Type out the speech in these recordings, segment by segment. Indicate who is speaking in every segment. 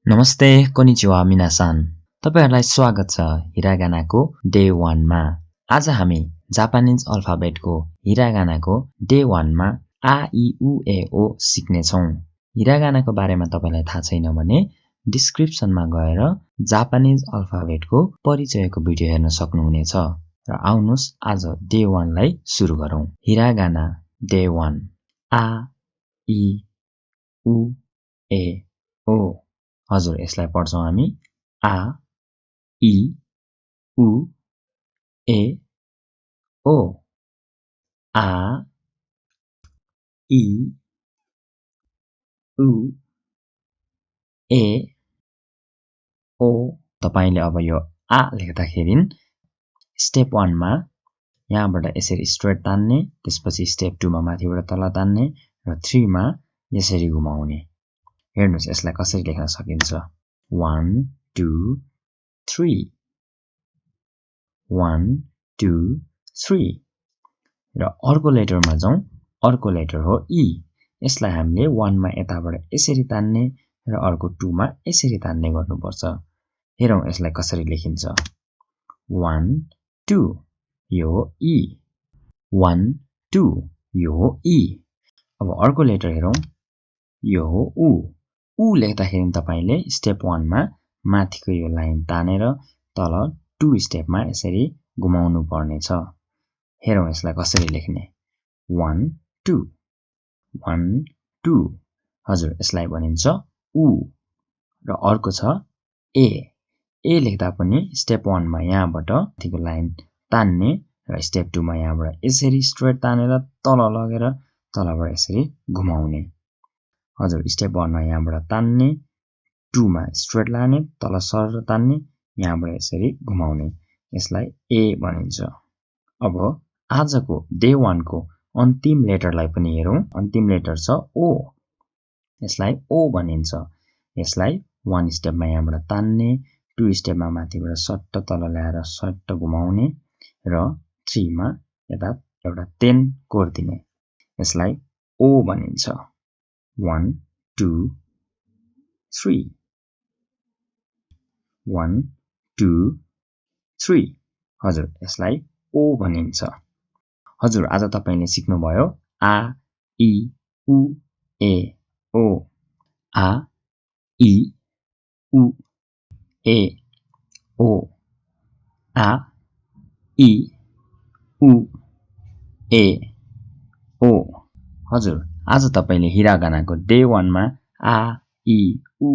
Speaker 1: नमस्ते, konnichiwa minasan. तपाईहरुलाई स्वागत छ हिरागानाको डे 1 मा। आज हामी जापानिज अल्फाबेटको हिरागानाको डे 1 मा आ इ उ ए ओ सिक्ने छौं। हिरागानाको बारेमा तपाईलाई थाहा छैन भने डिस्क्रिप्सनमा गएर जापानिज अल्फाबेटको परिचयको भिडियो हेर्न सक्नुहुनेछ। र आउनुस् आज डे 1 लाई सुरु गरौं। हिरागाना डे 1 आ इ उ ए ओ। हजुर यसलाई पढ्छौं हामी आ इ उ ए ओ। आ इ उ ए ओ। तपाईले अब यो आ लेख्दाखेरि स्टेप 1 मा यहाँबाट यसरी स्ट्रेट तान्ने, त्यसपछि स्टेप 2 मा माथिबाट तल तान्ने र 3 मा यसरी घुमाउने। हेर्नुस् यसलाई कसरी लेख्न सकिन्छ। 1 2 3 1 2 3 र अर्को लेटरमा जाउँ। अर्को लेटर हो ई। यसलाई हामीले 1 मा यताबाट यसरी तान्ने र अर्को 2 मा यसरी तान्ने गर्नुपर्छ। हेरौं यसलाई कसरी लेखिन्छ। 1 2 यो हो ई। 1 2 यो हो ई। अब अर्को लेटर हेरौं। यो हो उ। उ लेख्दाखेरि तपाईले स्टेप 1 मा माथिको यो लाइन तानेर तल 2 स्टेपमा यसरी घुमाउनु पर्ने छ। हेरौं यसलाई कसरी लेख्ने। 1 2 1 2। हजुर यसलाई भनिन्छ उ। र अर्को छ ए। ए लेख्दा पनि स्टेप 1 मा यहाँबाट माथिको लाइन तान्ने र स्टेप 2 मा यहाँबाट यसरी स्ट्रेट तानेर तल लगेर तलबाट यसरी घुमाउने। हजुर स्टेप 1 मा यहाँबाट तान्ने, 2 मा स्ट्रेट लाने, तल सरेर तान्ने, यहाँबाट यसरी घुमाउने। यसलाई ए भनिन्छ। अब आजको डे 1 को अन्तिम लेटरलाई पनि हेरौं। अन्तिम लेटर छ ओ। यसलाई ओ भनिन्छ। यसलाई 1 स्टेपमा यहाँबाट तान्ने, 2 स्टेपमा माथिबाट सट्ट तल ल्याएर सट्ट घुमाउने र 3 मा यता एउटा 10 कोर्दिने। यसलाई ओ भनिन्छ। 1 2 3 1 2 3। हजुर यसलाई ओ भनिन्छ। हजुर आज तपाईले सिक्नुभयो आ इ उ ए ओ। आ इ उ ए ओ। आ इ उ ए ओ। हजुर आज तपाईले हिरागानाको डे 1 मा आ इ उ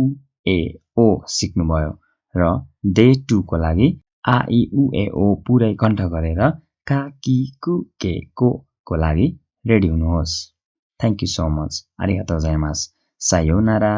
Speaker 1: ए ओ सिक्नुभयो र डे 2 को लागि आ इ उ ए ओ पुरै कण्ठ गरेर का कि कु के को लागि रेडी हुनुहोस्। Thank you so much. आरिगातो गोजाइमासु। सायोनारा।